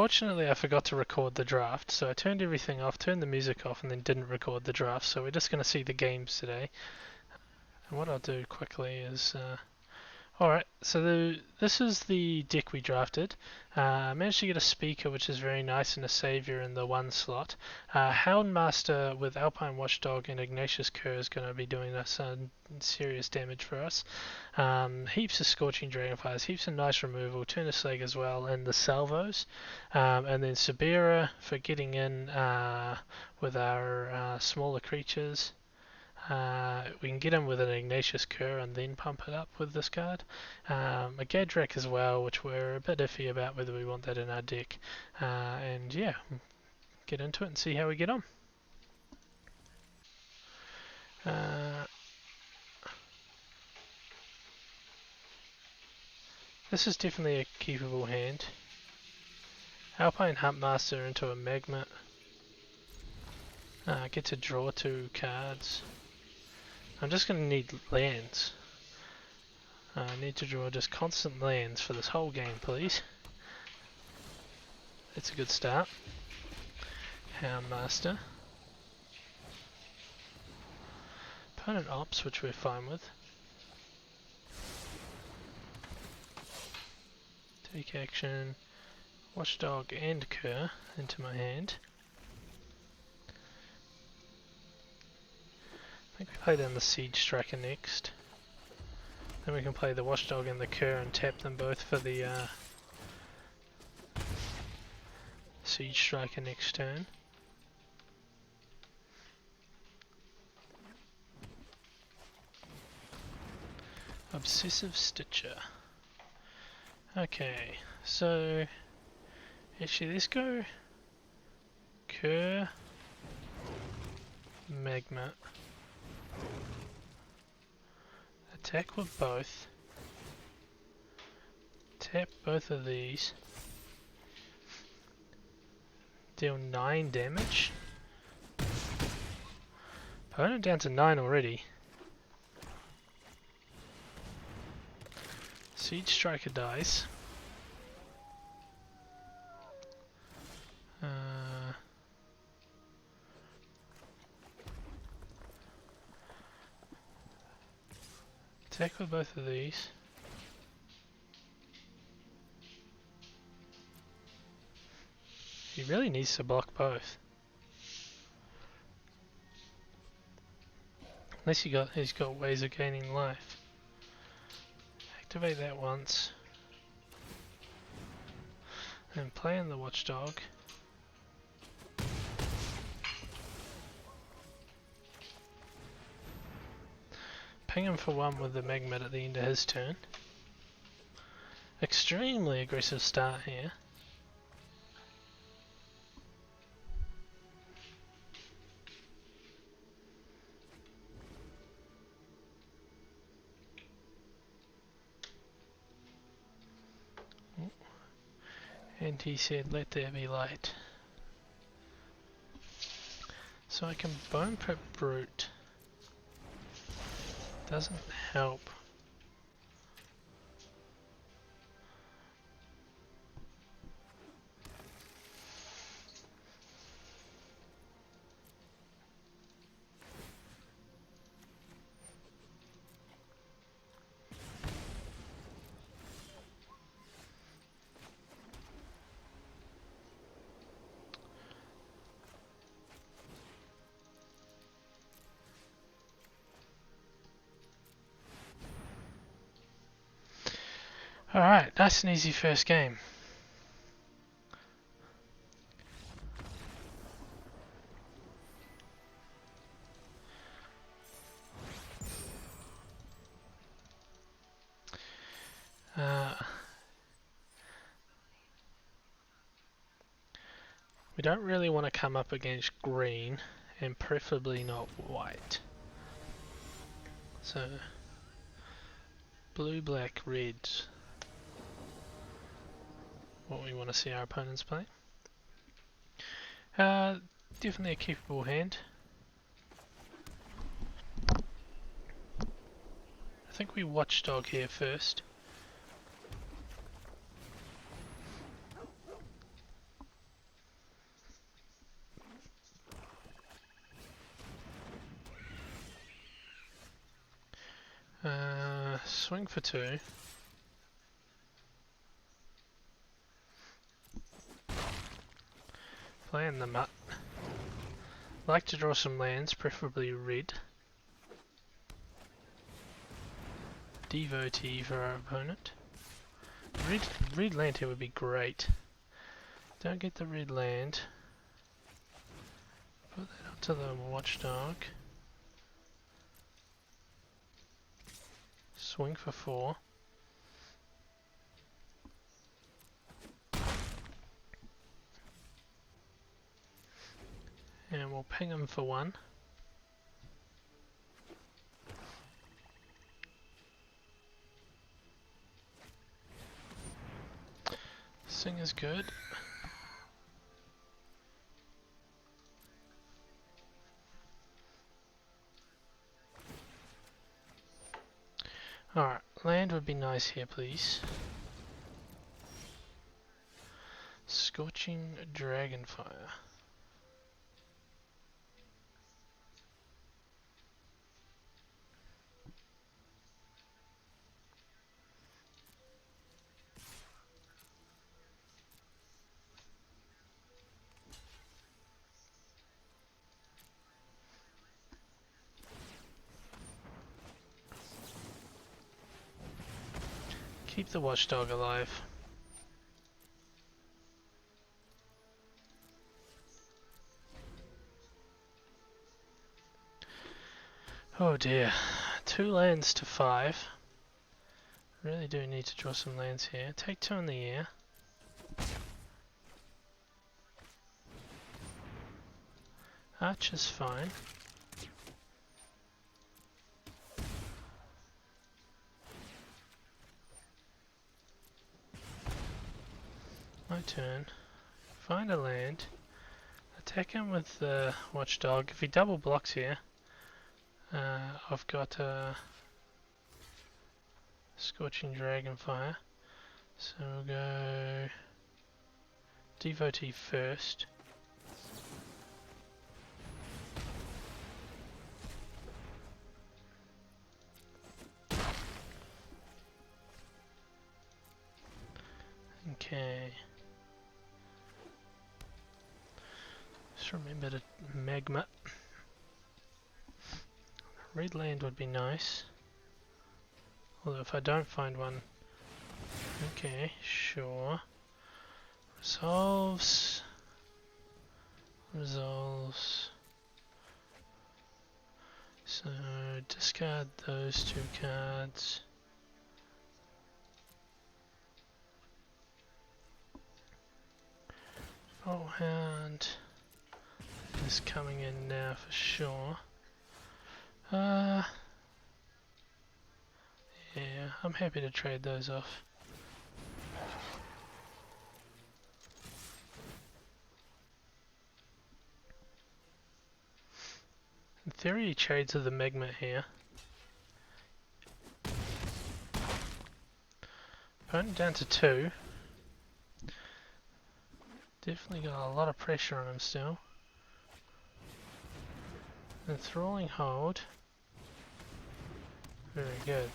Fortunately, I forgot to record the draft, so I turned everything off, turned the music off, and then didn't record the draft. So we're just going to see the games today. And what I'll do quickly is, alright, so this is the deck we drafted. I managed to get a speaker, which is very nice, and a savior in the one slot. Houndmaster with Alpine Watchdog and Ignatius Kerr is going to be doing us serious damage for us. Heaps of Scorching Dragonfires, heaps of nice removal, Turner Slag as well, and the salvos. And then Sabera for getting in with our smaller creatures. We can get him with an Ignatius Kerr and then pump it up with this card. A Gadrak as well, which we're a bit iffy about whether we want that in our deck. And yeah, get into it and see how we get on. This is definitely a keepable hand. Alpine Huntmaster into a Magma. Get to draw 2 cards. I'm just going to need lands. I need to draw just constant lands for this whole game, please. That's a good start. Houndmaster. Opponent Ops, which we're fine with. Take action. Watchdog and Kerr into my hand. I think we play down the Siege Striker next. Then we can play the Watchdog and the Kerr and tap them both for the Siege Striker next turn. Obsessive Stitcher. Okay, so actually let's go Kerr, Magma. Attack with both. Tap both of these. Deal 9 damage. Opponent down to 9 already. Siege Striker dies. Attack with both of these. He really needs to block both. Unless he's got ways of gaining life. Activate that once. And play in the Watchdog. Ping him for 1 with the Magma at the end of his turn. Extremely aggressive start here. And he said, let there be light. So I can Bone Pit Brute. Doesn't help. Alright, nice and easy first game. We don't really want to come up against green, and preferably not white. So, blue, black, red. What we want to see our opponents play. Definitely a keepable hand. I think we Watchdog here first. swing for 2. Playing them up. Like to draw some lands, preferably red. Devotee for our opponent. Red land here would be great. Don't get the red land. Put that onto the watchdog. Swing for 4. And we'll ping him for 1. Sing is good. Alright, land would be nice here, please. Scorching Dragonfire. Keep the watchdog alive. Oh dear, 2 lands to 5. Really do need to draw some lands here. Take 2 in the air. Arch is fine. My turn. Find a land. Attack him with the watchdog. If he double blocks here, I've got Scorching Dragonfire. So we'll go Devotee first. Okay. Just remember to magma. Red land would be nice. Although if I don't find one, okay, sure. Resolves. So discard those 2 cards. Hound is coming in now for sure. Yeah, I'm happy to trade those off. In theory, he trades with the magma here. Opponent down to 2. Definitely got a lot of pressure on him still. Enthralling Hold. Very good.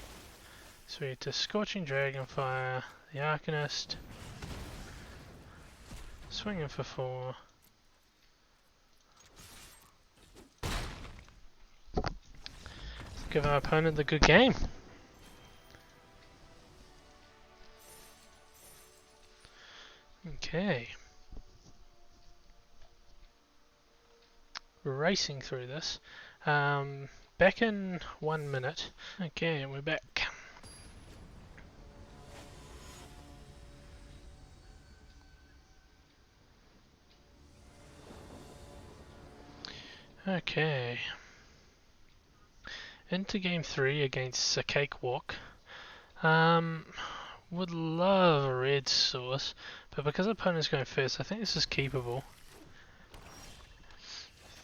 So we get to Scorching Dragonfire, the Arcanist. Swinging for 4. Give our opponent the good game. Okay. Racing through this. Back in 1 minute. Okay, we're back. Okay. Into game 3 against a Cakewalk. Would love a red source, but because the opponent's going first, I think this is keepable.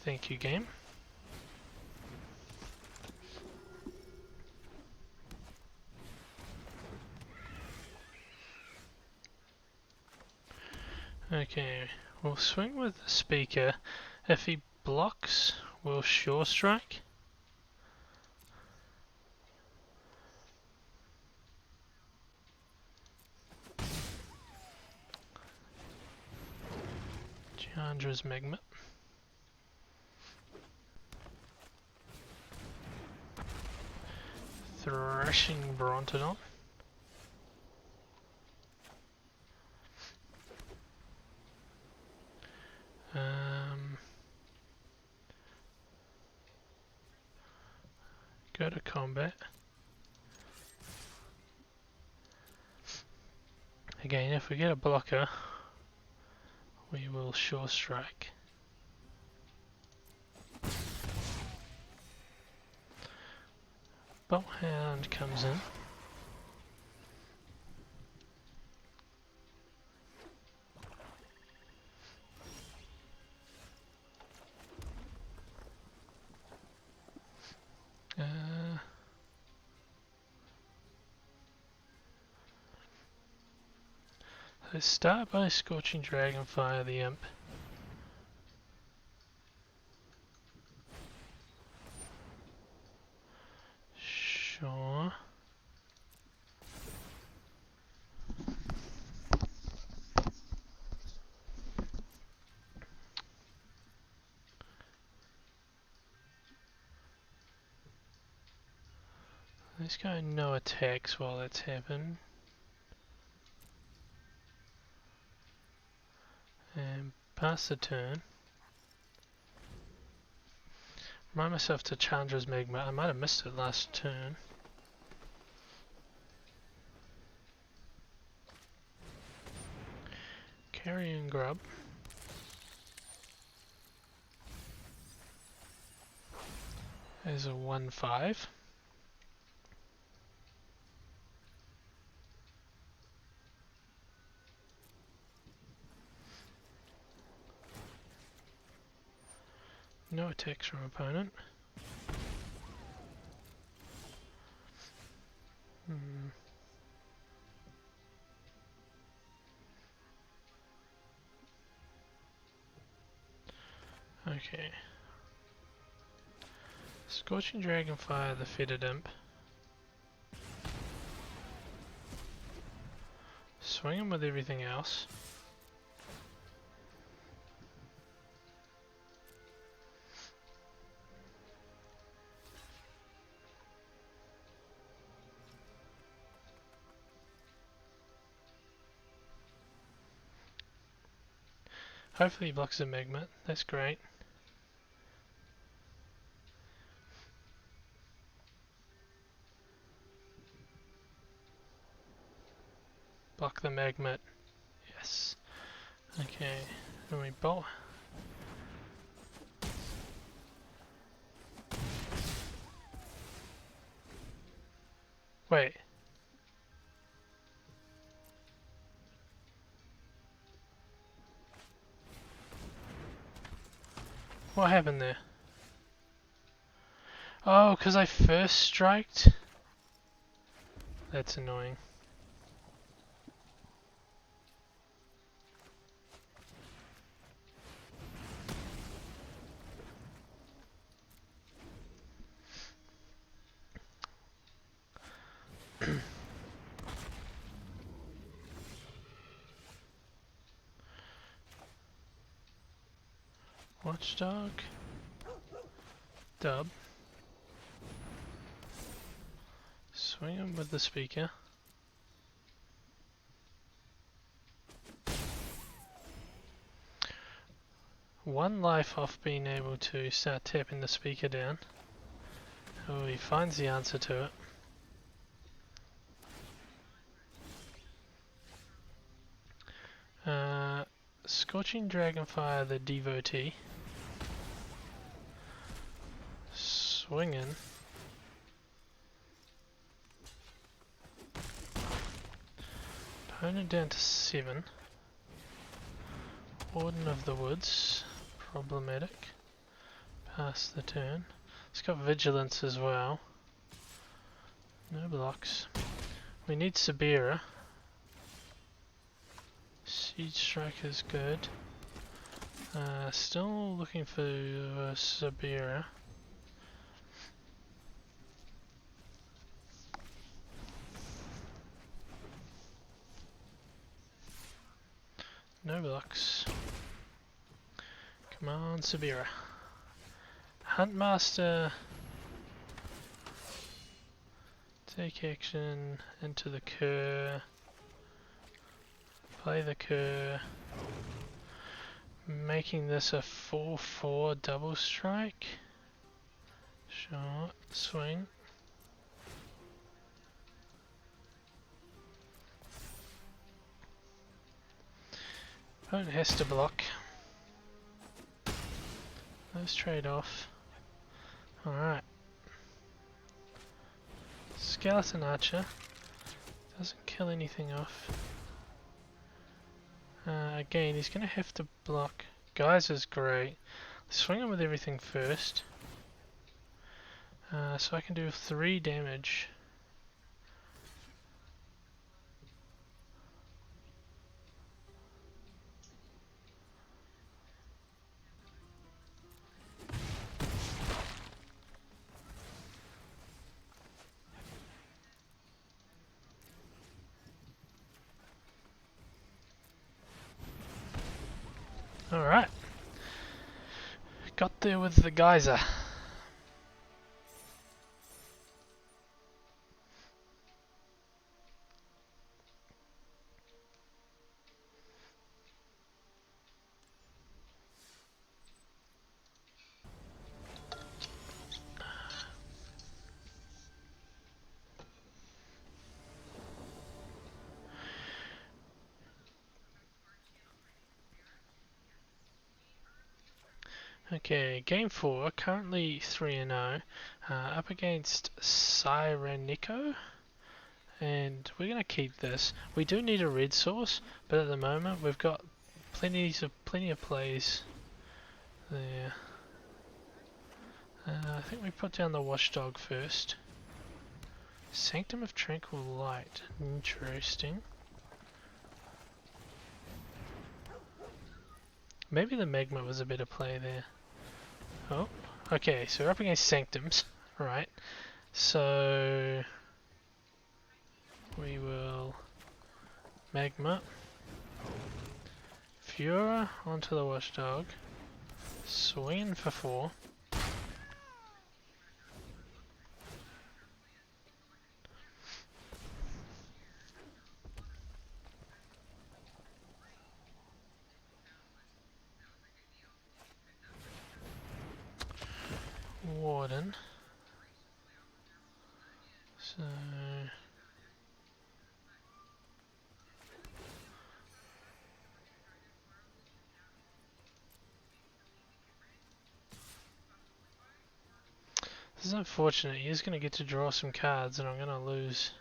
Thank you, game. Okay, we'll swing with the speaker. If he blocks, we'll sure strike. Chandra's Magma. Thrashing Brontodon. Go to combat. Again, if we get a blocker, we will sure strike. Bolthound comes in. Let's start by Scorching Dragonfire the Imp. Sure. This guy no attacks while that's happened. And pass the turn. Remind myself to Chandra's Magma. I might have missed it last turn. Carrion Grub. There's a 1/5. No attacks from opponent. Okay. Scorching Dragonfire the Fetid Imp. Swing him with everything else. Hopefully he blocks the Magma. That's great. Block the Magma. Yes. Okay. Then we bolt. Wait. What happened there? Oh, because I first striked? That's annoying. Watchdog. Dub. Swing him with the speaker. One life off being able to start tapping the speaker down. Oh, he finds the answer to it. Scorching Dragonfire the Devotee. Swinging. Opponent down to 7. Warden of the Woods. Problematic. Pass the turn. It's got Vigilance as well. No blocks. We need Sabira. Siege Strike is good. Still looking for Sabira. No blocks. Come on, Sabira. Huntmaster. Take action into the cur. Play the cur. Making this a 4/4 double strike. Shot, swing. Opponent has to block. Those trade off. Alright. Skeleton Archer. Doesn't kill anything off. Again, he's going to have to block. Geyser's great. Swing him with everything first. So I can do 3 damage. Alright. Got there with the geyser. Okay, game 4, currently 3-0, up against Sirenico, and we're going to keep this. We do need a red source, but at the moment we've got plenty of plays there. I think we put down the Watchdog first. Sanctum of Tranquil Light, interesting. Maybe the Magma was a better play there. Oh, okay, so we're up against Sanctums, right? So we will Magma, Fura onto the Watchdog, swing for 4. Warden. So this is unfortunate. He's going to get to draw some cards and I'm going to lose.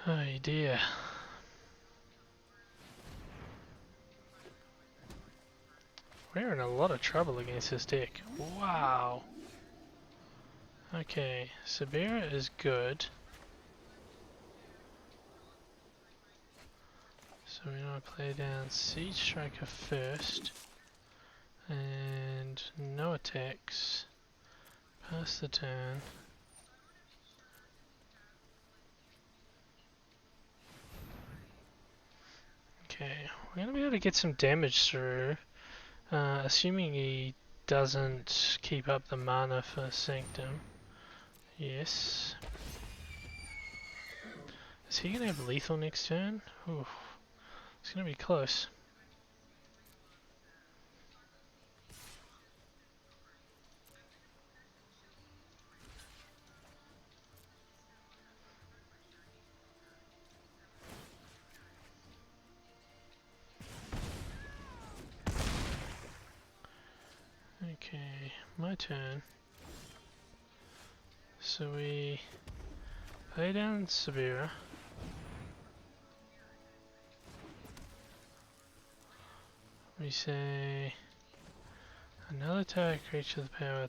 Oh dear. We're in a lot of trouble against this deck. Wow. Okay, Sabira is good. So we're going to play down Siege Striker first. And no attacks. Pass the turn. Okay, we're going to be able to get some damage through. Assuming he doesn't keep up the mana for Sanctum. Yes. Is he going to have lethal next turn? Ooh, it's going to be close. Okay, my turn. So we play down Sabira. We say another target creature with power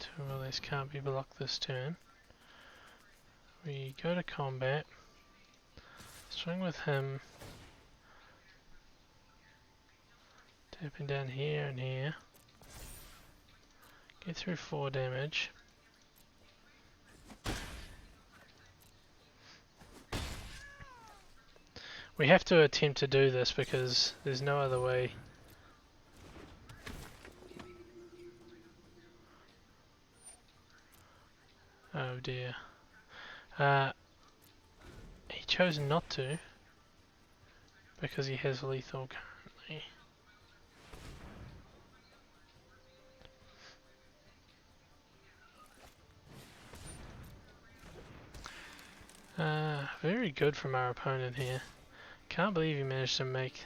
2 or less can't be blocked this turn. We go to combat. Swing with him. Tapping down here and here. Get through 4 damage. We have to attempt to do this because there's no other way. Oh dear. He chose not to because he has lethal currently. Very good from our opponent here. Can't believe he managed to make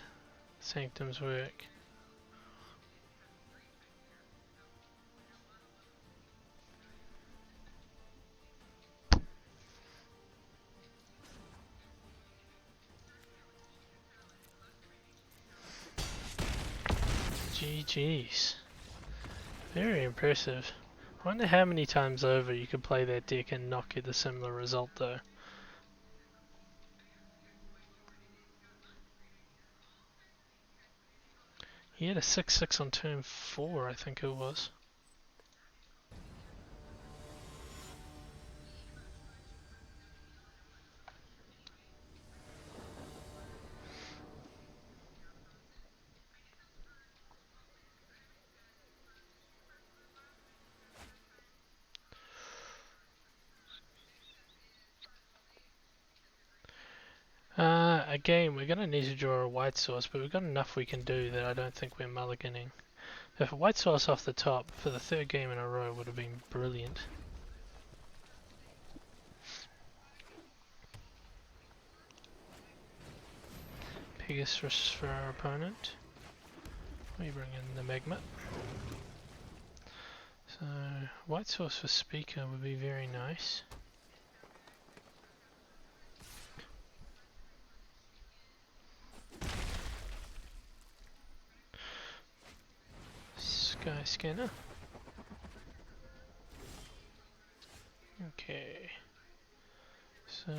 Sanctums work. GG's. Very impressive. I wonder how many times over you could play that deck and not get a similar result though. He had a 6-6 on turn 4, I think it was. Again, we're going to need to draw a white source, but we've got enough we can do that I don't think we're mulliganing. If a white source off the top for the 3rd game in a row would have been brilliant. Pegasus for our opponent. We bring in the magma. So, white source for speaker would be very nice. Sky scanner. Okay. So,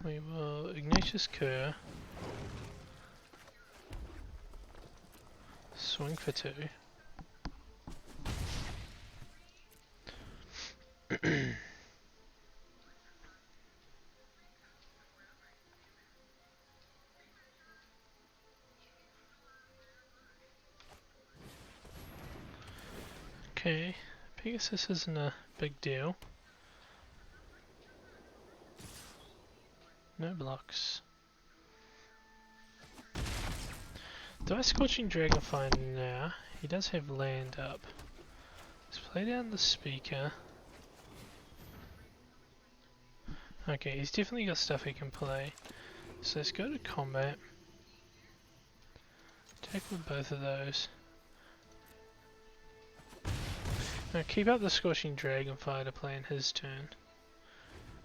we will Ignatius Cur. Swing for 2. Okay, Pegasus isn't a big deal. No blocks. Do I Scorching Dragonfly now? He does have land up. Let's play down the speaker. Okay, he's definitely got stuff he can play. So let's go to combat. Attack with both of those. Now keep up the Scorching Dragonfly to play in his turn.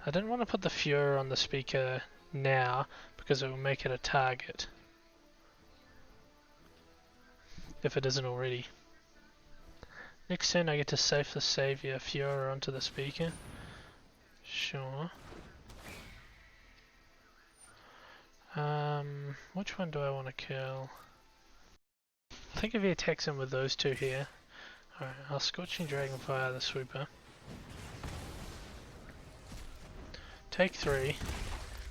I didn't want to put the Furor on the speaker now because it will make it a target. If it isn't already. Next turn I get to save the Savior Furor onto the speaker. Sure. Which one do I want to kill? I think if he attacks him with those two here. Alright, I'll Scorching Dragonfire the Swooper. Take 3.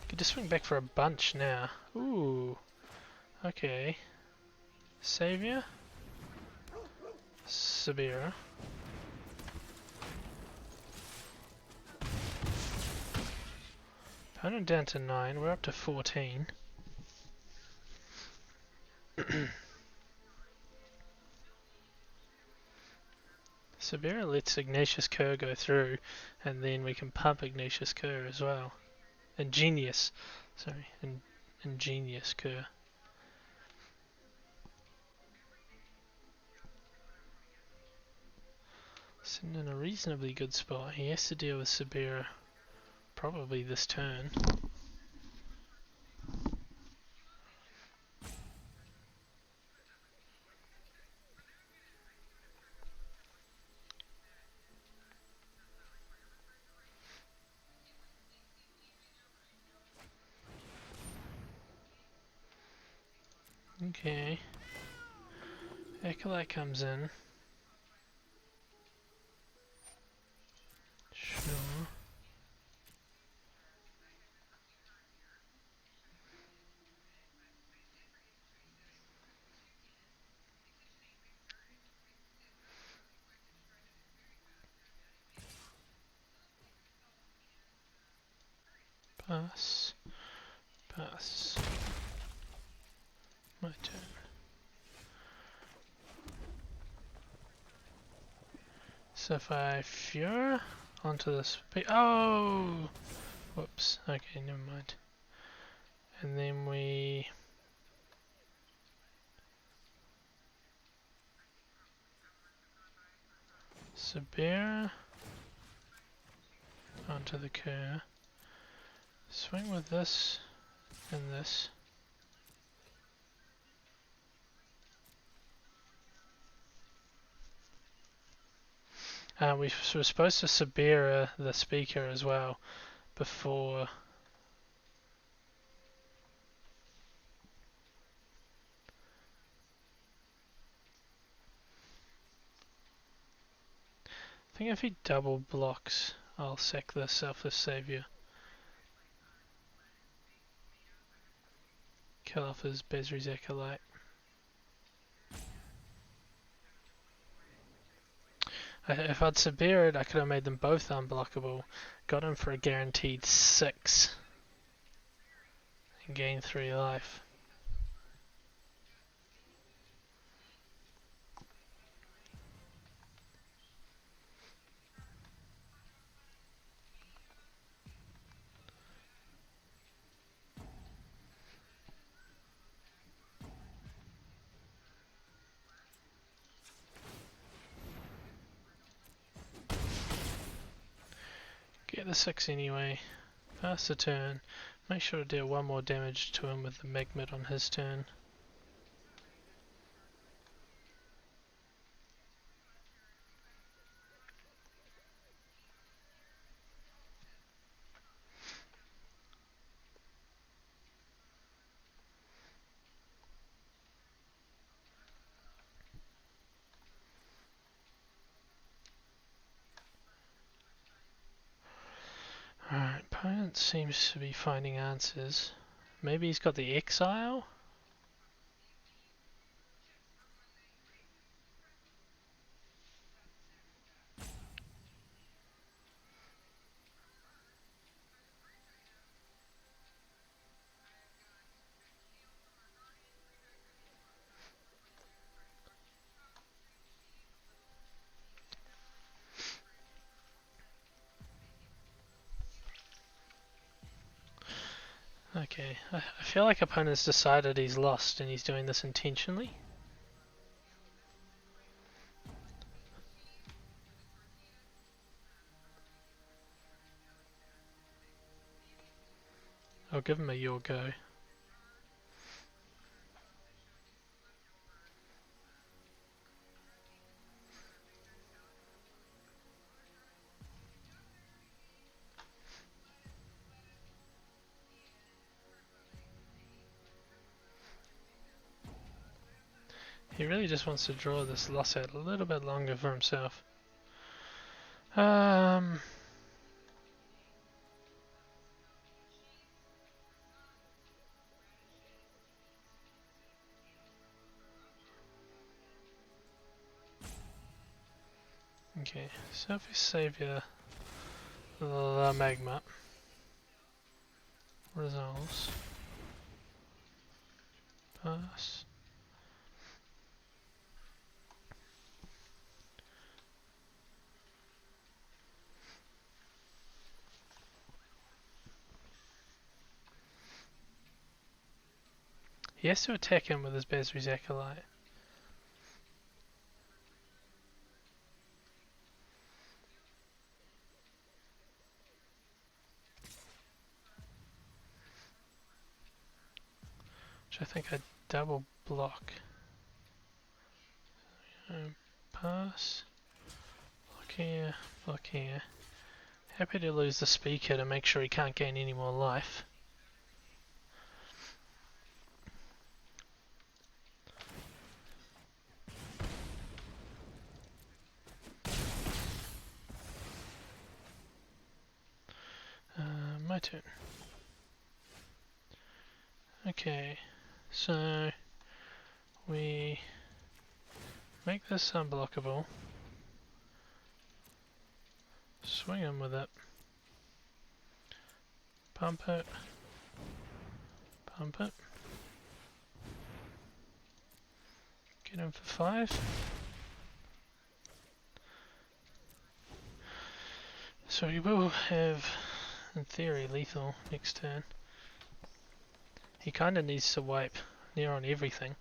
Get to swing back for a bunch now. Ooh. Okay. Savior. Sabira. Opponent down to 9, we're up to 14. Sabira lets Ignatius Cur go through, and then we can pump Ignatius Cur as well. Ingenious Cur. Sitting in a reasonably good spot. He has to deal with Sabira probably this turn. Okay. Acolyte comes in. Sure. Pass. Pass. My turn. So if I Fure onto this. Oh! Whoops. Okay, never mind. And then we. Sabir onto the Kerr. Swing with this and this. We were supposed to Sabira the speaker as well before. I think if he double blocks, I'll sack the Selfless Savior. Kill off his Bezri's Acolyte. If I'd Sabir it, I could have made them both unblockable. Got him for a guaranteed 6. And gained 3 life. Get the 6 anyway. Pass the turn. Make sure to deal 1 more damage to him with the Magnet on his turn. Alright, opponent seems to be finding answers. Maybe he's got the Exile? Okay, I feel like opponent's decided he's lost and he's doing this intentionally. I'll give him a your go. He really just wants to draw this loss out a little bit longer for himself. Okay, Selfish Savior, the Magma, resolves, pass. He has to attack him with his Bezri's Acolyte. Which I think I double block. Pass. Block here, block here. Happy to lose the speaker to make sure he can't gain any more life. my turn. Okay, so we make this unblockable. Swing him with it. Pump it. Pump it. Get him for 5. So he will have, in theory, lethal next turn. He kinda needs to wipe near on everything.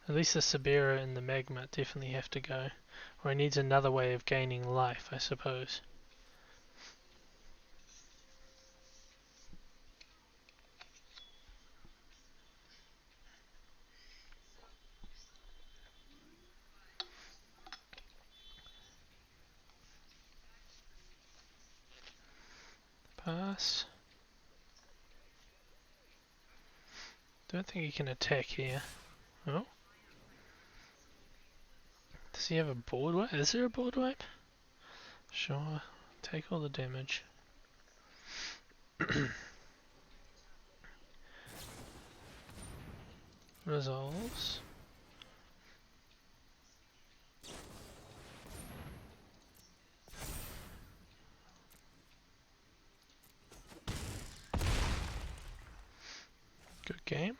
At least the Sabera and the Magma definitely have to go. Or he needs another way of gaining life, I suppose. Pass. Don't think he can attack here. Oh. Does he have a board wipe? Is there a board wipe? Sure. Take all the damage. Resolves. Good game.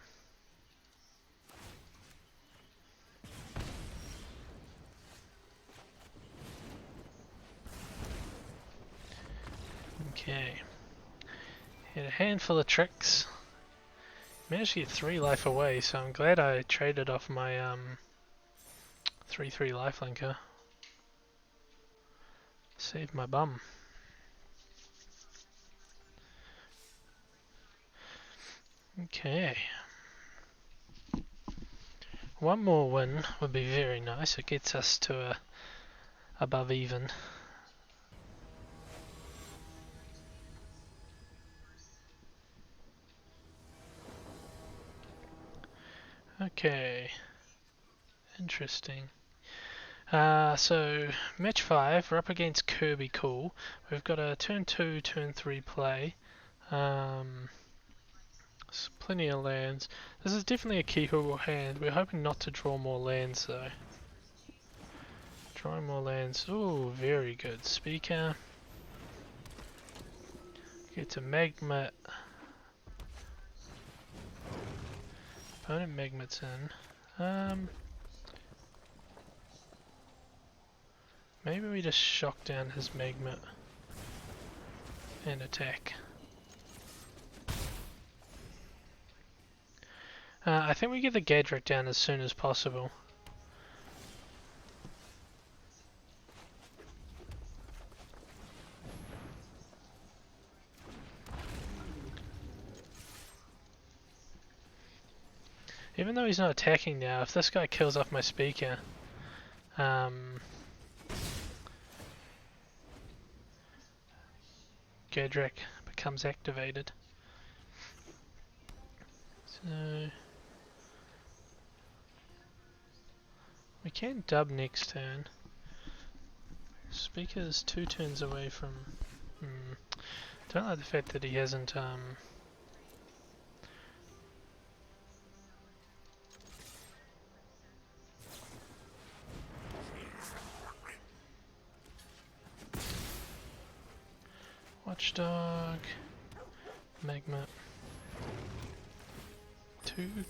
Okay. Had a handful of tricks. Managed to get 3 life away, so I'm glad I traded off my 3/3 lifelinker. Saved my bum. Okay. One more win would be very nice. It gets us to above even. Okay. Interesting. So match 5, we're up against Kirby Cool. We've got a turn 2, turn 3 play. Plenty of lands. This is definitely a keepable hand. We're hoping not to draw more lands though. Drawing more lands. Ooh, very good. Speaker. Get to Magma. Opponent Magma's in. Maybe we just shock down his Magma and attack. I think we get the Gadrick down as soon as possible. Even though he's not attacking now, if this guy kills off my speaker, Gadrick becomes activated. So we can dub next turn. Speaker's 2 turns away from. Don't like the fact that he hasn't. Watchdog, Magma, 2,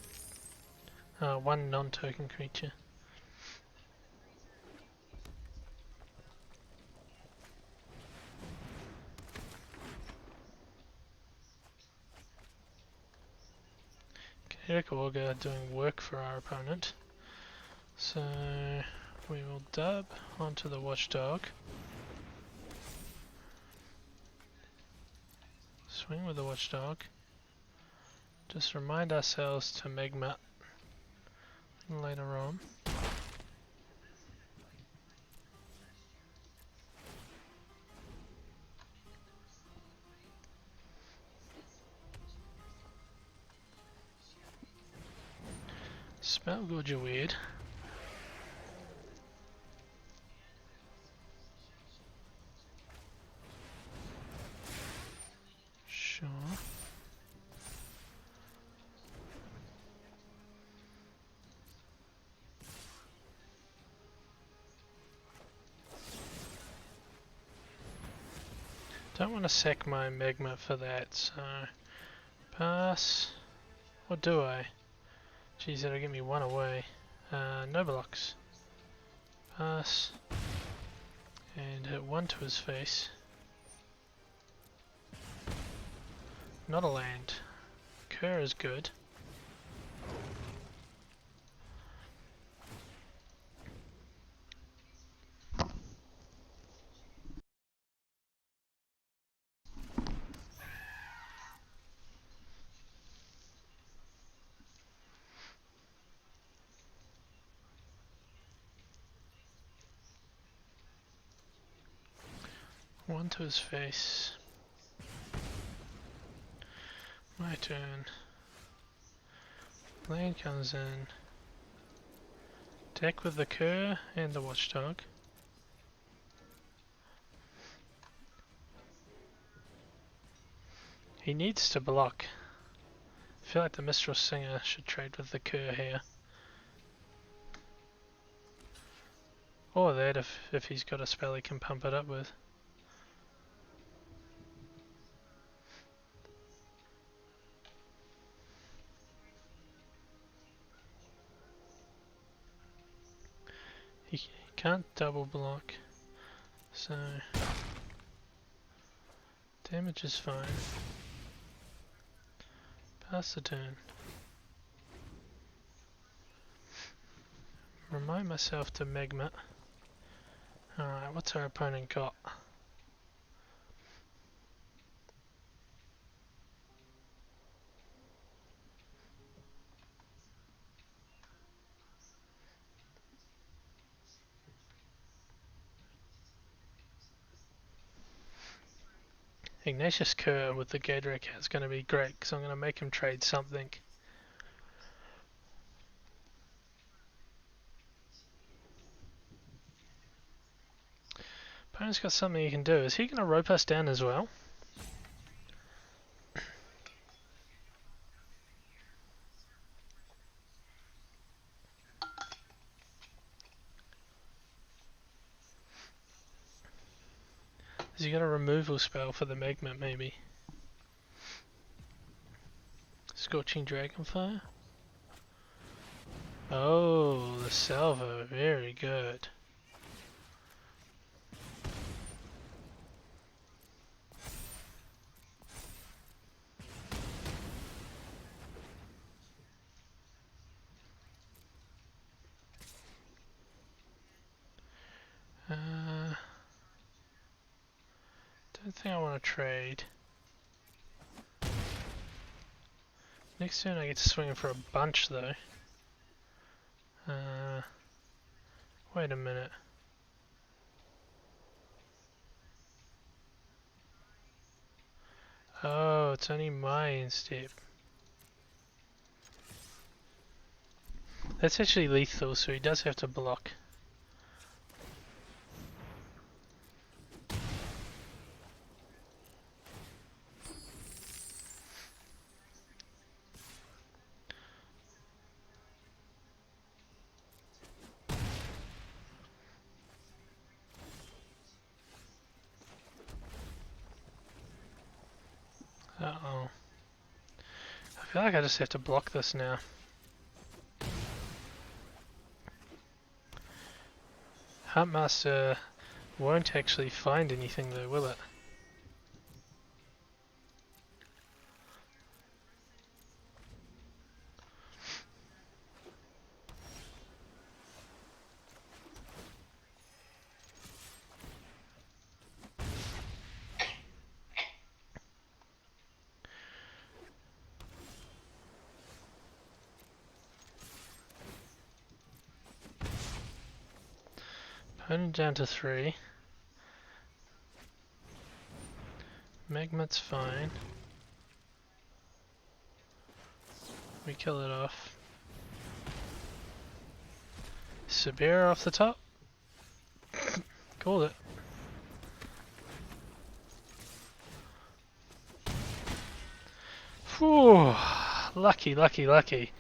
1 non-token creature. Kinetic Augur doing work for our opponent. So we will dub onto the Watchdog. Swing with the Watchdog. Just remind ourselves to Magma later on. Spell Gorge are weird. Don't want to sack my magma for that, so pass. Or do I? Geez, that'll get me one away. No blocks. Pass. And hit one to his face. Not a land. Cur is good. One to his face. My turn. Lane comes in. Attack with the cur and the watchdog. He needs to block. I feel like the Mistral Singer should trade with the cur here. Or that if he's got a spell he can pump it up with. He can't double block, so damage is fine. Pass the turn. Remind myself to magma. Alright, what's our opponent got? Ignatius Cur with the Gator account is going to be great because I'm going to make him trade something. Opponent's got something he can do. Is he going to rope us down as well? Has he got a removal spell for the magma maybe? Scorching Dragonfire? Oh, the salvo, very good. Don't think I want to trade. Next turn I get to swing him for a bunch though. Wait a minute. Oh, it's only my instep. That's actually lethal, so he does have to block. Uh-oh. I feel like I just have to block this now. Huntmaster won't actually find anything though, will it? Opponent down to 3. Magmat's fine. We kill it off. Sabir off the top. Called it. Whew. Lucky, lucky, lucky.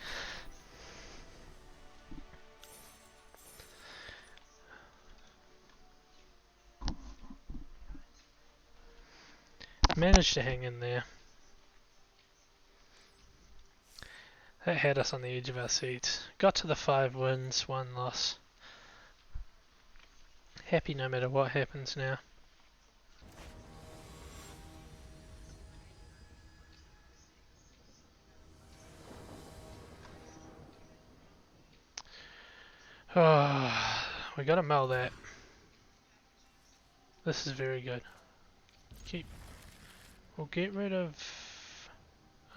Managed to hang in there. That had us on the edge of our seats. Got to the 5 wins, 1 loss. Happy no matter what happens now. Oh, we gotta mull that. This is very good. We'll get rid of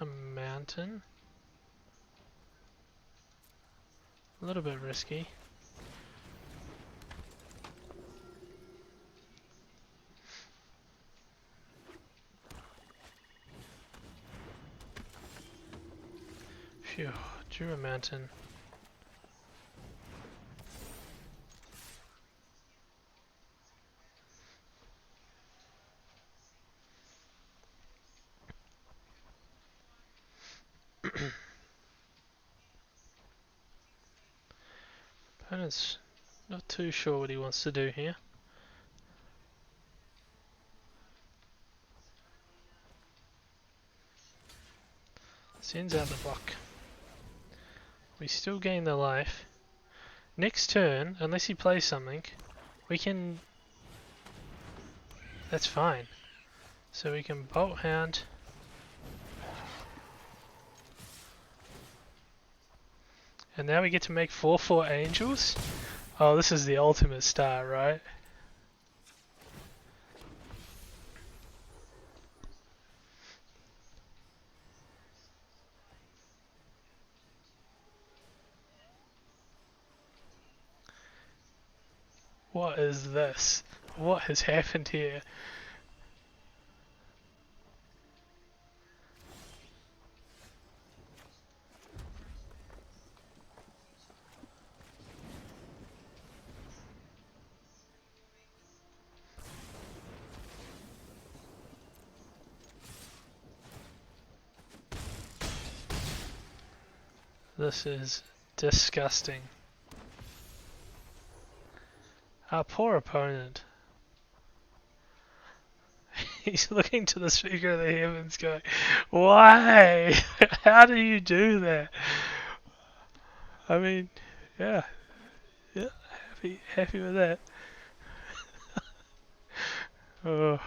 a mountain. A little bit risky. Phew, drew a mountain. Opponent's not too sure what he wants to do here. Sends out the block. We still gain the life. Next turn, unless he plays something, we can... That's fine. So we can Bolt Hound. And now we get to make 4/4 angels? Oh, this is the ultimate start, right? What is this? What has happened here? This is disgusting. Our poor opponent. He's looking to the speaker of the heavens going, why? How do you do that? I mean, yeah, happy with that. Oh.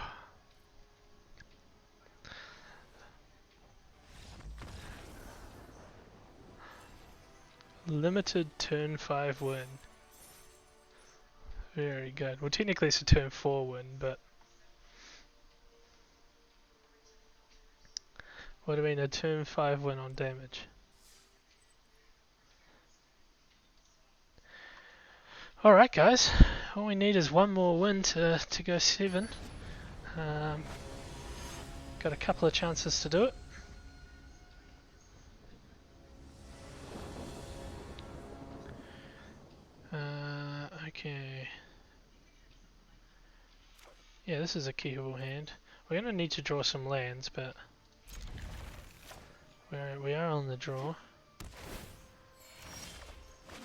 Limited turn 5 win. Very good. Well, technically it's a turn 4 win, but would have been a turn 5 win on damage. Alright guys, all we need is one more win to go 7. Got a couple of chances to do it. Okay. Yeah, this is a keepable hand. We're going to need to draw some lands, but we are on the draw.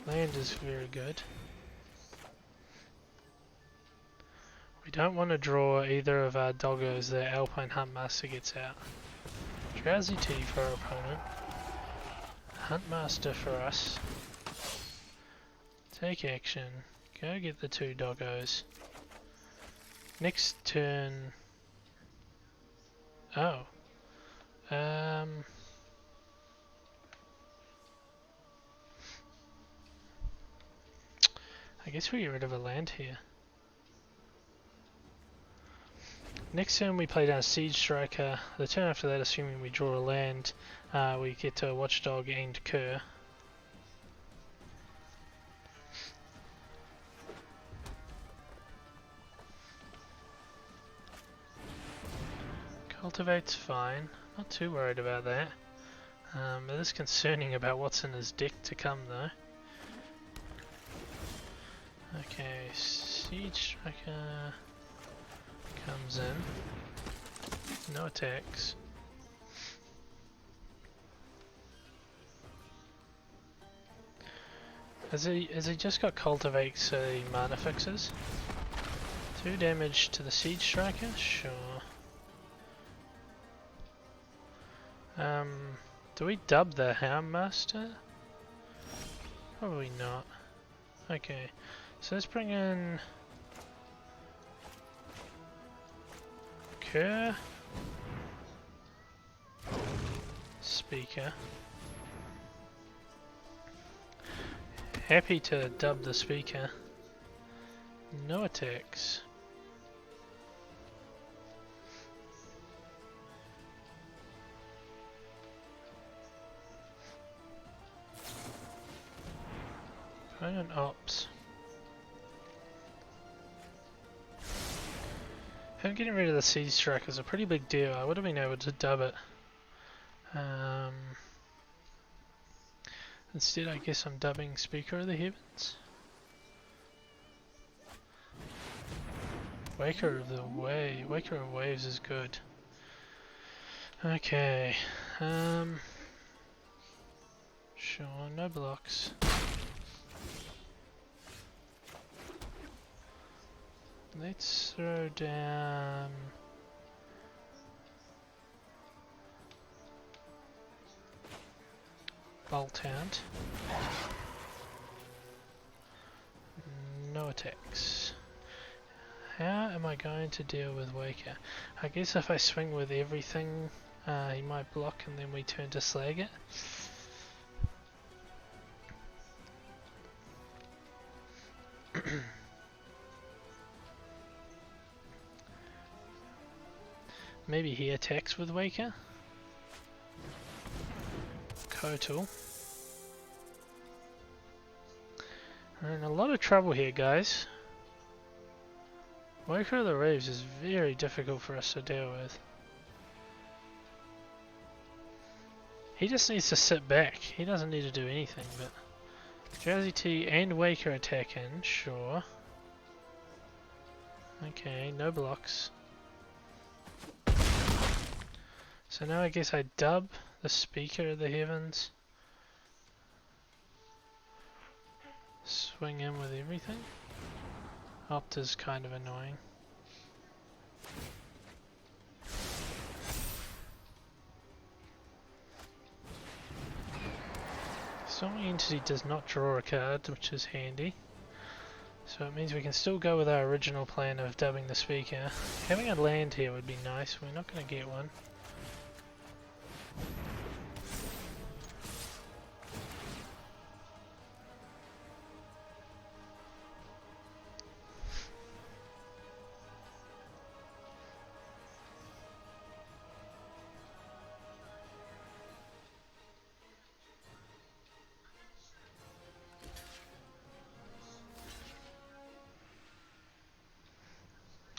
Land is very good. We don't want to draw either of our doggos that Alpine Huntmaster gets out. Drowsy Tea for our opponent. Huntmaster for us. Take action. Go get the 2 doggos. Next turn... Oh. I guess we get rid of a land here. Next turn we play down Siege Striker. The turn after that, assuming we draw a land, we get to Watchdog and Cur. Cultivate's fine, not too worried about that. It is concerning about what's in his deck to come though. Okay, Siege Striker comes in. No attacks. Has he just got Cultivate so he mana fixes? 2 damage to the Siege Striker? Sure. Do we dub the Houndmaster? Probably not. Okay, so let's bring in CORE speaker. Happy to dub the speaker. No attacks. Opponent ops. Him getting rid of the Siege Strike is a pretty big deal. I would have been able to dub it. Instead, I guess I'm dubbing Speaker of the Heavens. Waker of Waves is good. Okay. Sure, no blocks. Let's throw down Bolt Hound. No attacks. How am I going to deal with Waker? I guess if I swing with everything, he might block and then we turn to slag it. Maybe he attacks with Waker. Kotal. We're in a lot of trouble here, guys. Waker of the Waves is very difficult for us to deal with. He just needs to sit back. He doesn't need to do anything, but Jazzy T and Waker attack in, sure. Okay, no blocks. So now I guess I dub the Speaker of the Heavens. Swing in with everything. Opt is kind of annoying. Storm Entity does not draw a card, which is handy. So it means we can still go with our original plan of dubbing the Speaker. Having a land here would be nice, we're not going to get one.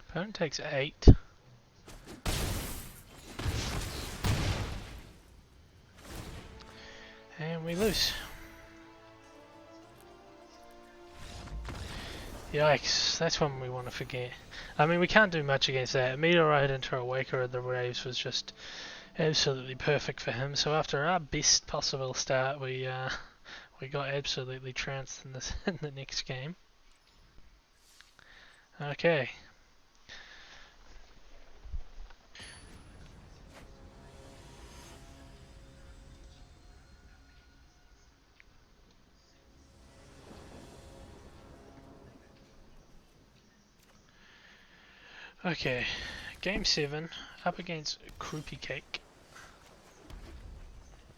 Opponent takes 8. And we lose. Yikes, that's one we want to forget. I mean, we can't do much against that. Meteorite into a Waker of the Waves was just absolutely perfect for him. So after our best possible start, we got absolutely trounced in this in the next game. Okay. Okay, game 7, up against Croupy Cake.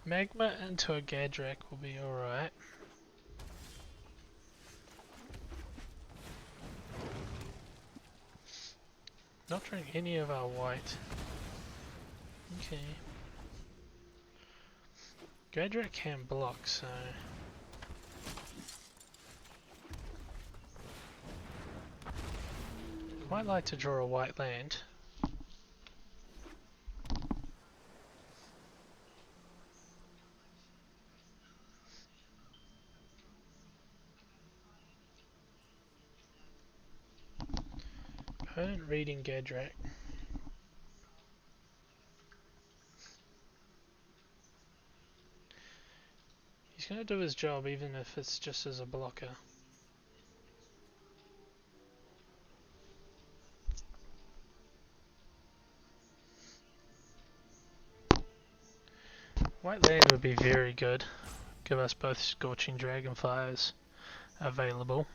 Magma into a Gadrak will be alright. Not drawing any of our white. Okay. Gadrak can block, so... Quite like to draw a white land. Opponent reading Gadrak. He's going to do his job even if it's just as a blocker. White land would be very good. Give us both Scorching Dragonfires available.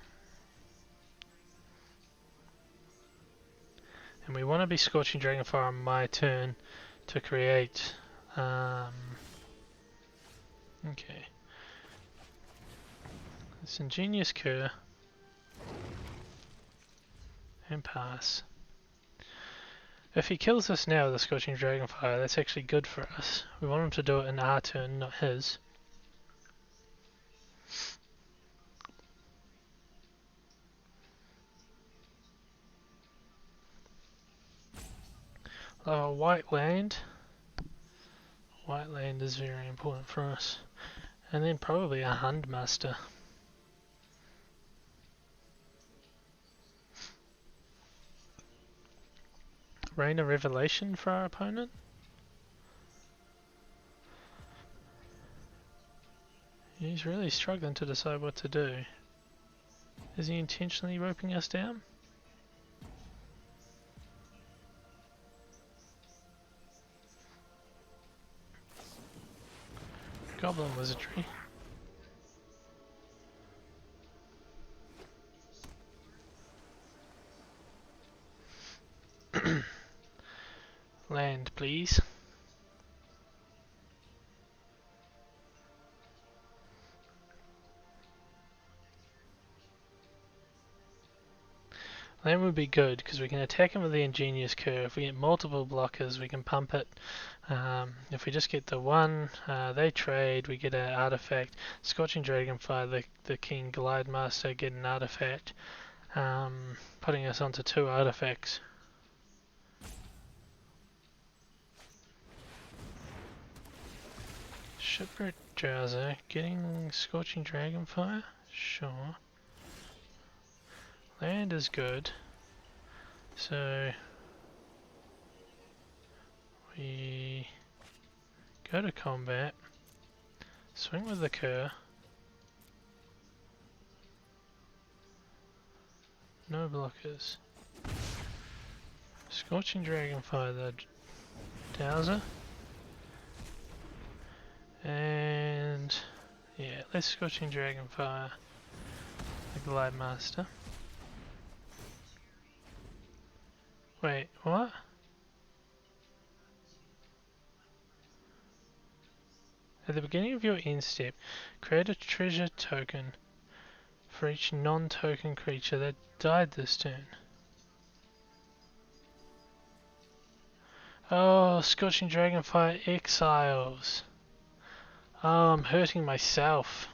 And we want to be Scorching Dragonfire on my turn to create... okay. This Ingenious Cur. And pass. If he kills us now with the Scorching Dragonfire, that's actually good for us. We want him to do it in our turn, not his. White land. White land is very important for us. And then probably a Handmaster. Rain of Revelation for our opponent. He's really struggling to decide what to do. Is he intentionally roping us down? Goblin Wizardry. Land, please. Land would be good because we can attack him with the Ingenious Cur. If we get multiple blockers, we can pump it. If we just get the one, they trade, we get an artifact. Scorching Dragonfire, the King Glide Master, get an artifact, putting us onto 2 artifacts. Shipwreck Drowser, getting Scorching Dragonfire? Sure. Land is good. So we go to combat, swing with the Cur. No blockers. Scorching Dragonfire the Dowser. And yeah, let's Scorching Dragonfire the Glide Master. Wait, what? At the beginning of your end step, create a treasure token for each non-token creature that died this turn. Oh, Scorching Dragonfire Exiles. Oh, I'm hurting myself.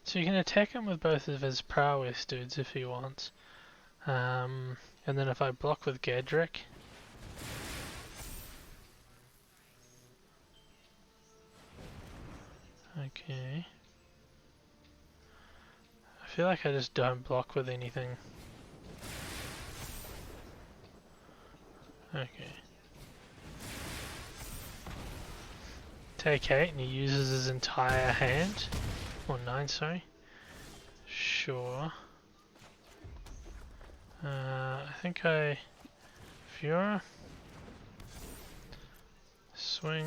So you can attack him with both of his prowess dudes if he wants. And then if I block with Gadrick. Okay. I feel like I just don't block with anything. Okay. Take 8 and he uses his entire hand. Or 9, sorry. Sure. I think I... Fura. Swing.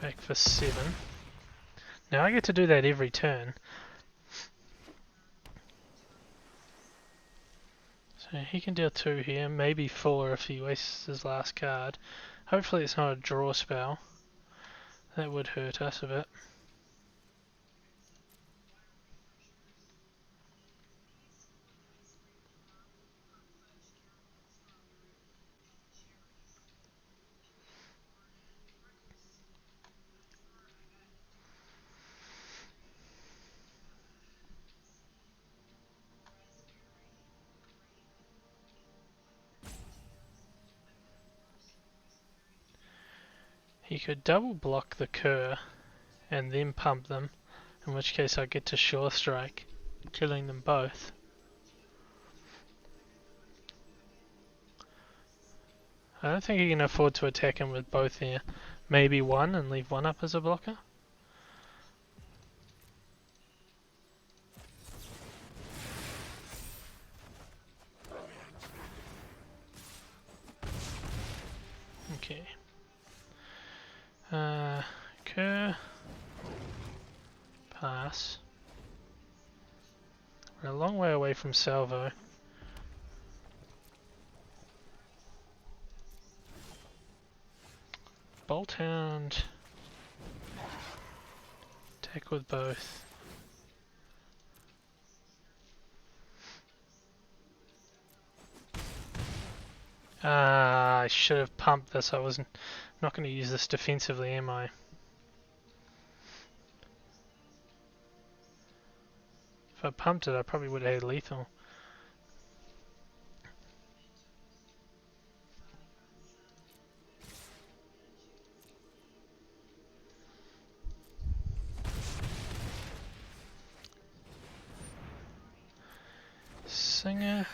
Back for 7. Now I get to do that every turn. So he can deal 2 here, maybe 4 if he wastes his last card. Hopefully it's not a draw spell. That would hurt us a bit. He could double block the Cur and then pump them, in which case I get to Sure Strike, killing them both. I don't think he can afford to attack him with both here. Maybe one and leave one up as a blocker. pass. We're a long way away from salvo. Bolt Hound. Attack with both. I should have pumped this. I wasn't not going to use this defensively, am I? If I pumped it, I probably would have had lethal. Singer.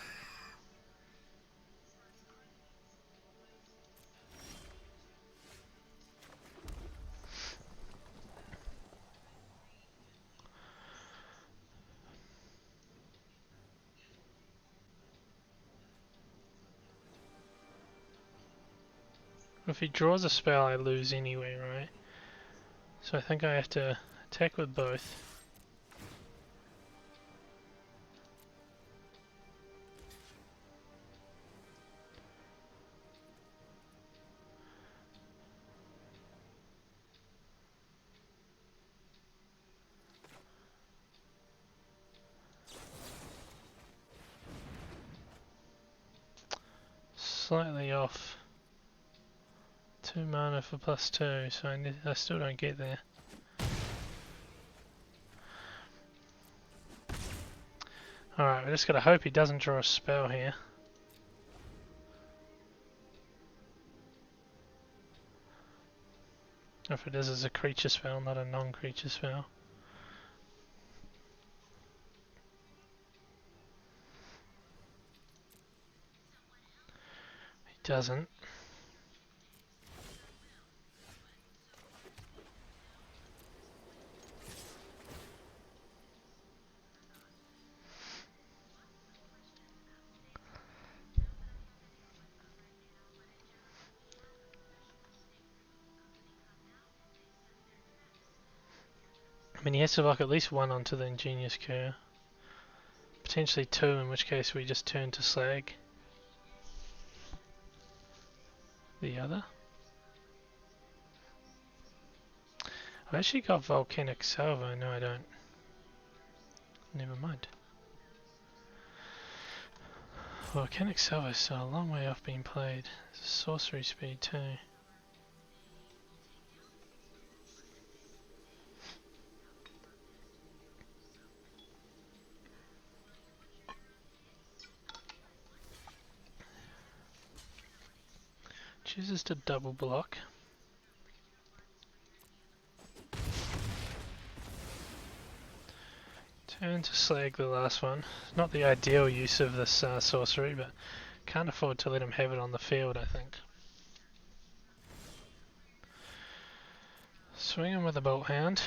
If he draws a spell, I lose anyway, right? So I think I have to attack with both. Slightly off. 2 mana for +2, so I still don't get there. Alright, we just gotta hope he doesn't draw a spell here. If it is, it's a creature spell, not a non-creature spell. He doesn't. I mean, he has to lock at least one onto the Ingenious Cur. Potentially 2, in which case we just turn to slag the other. I've actually got Volcanic Salvo. No, I don't. Never mind. Volcanic Salvo is still a long way off being played. It's a sorcery speed too. Chooses to double block. Turn to slag the last one. Not the ideal use of this sorcery, but can't afford to let him have it on the field, I think. Swing him with a Bolt Hound.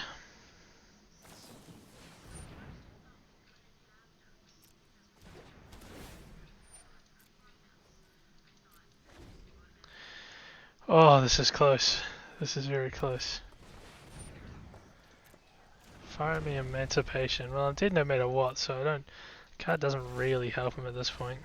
Oh, this is close. This is very close. Fire me Emancipation. Well, I'm dead no matter what, so the card doesn't really help him at this point.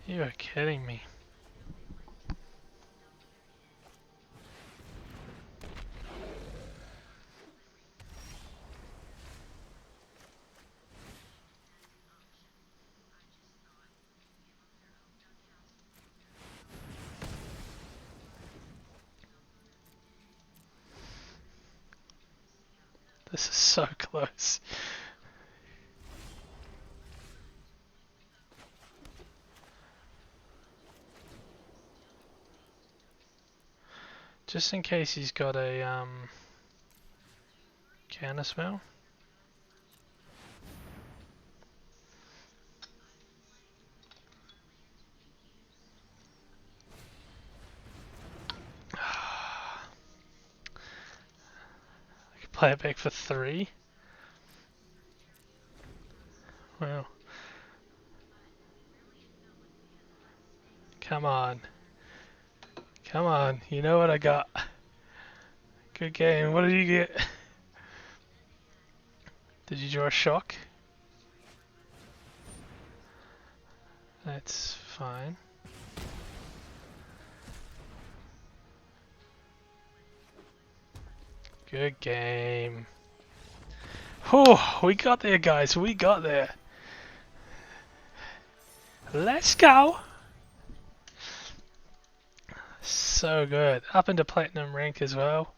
You are kidding me. This is so close. Just in case he's got a counter spell. play it back for 3. Wow. Come on. Come on. You know what I got. Good game. What did you get? Did you draw a shock? That's fine. Good game. Oh, we got there, guys. We got there. Let's go. So good. Up into platinum rank as well.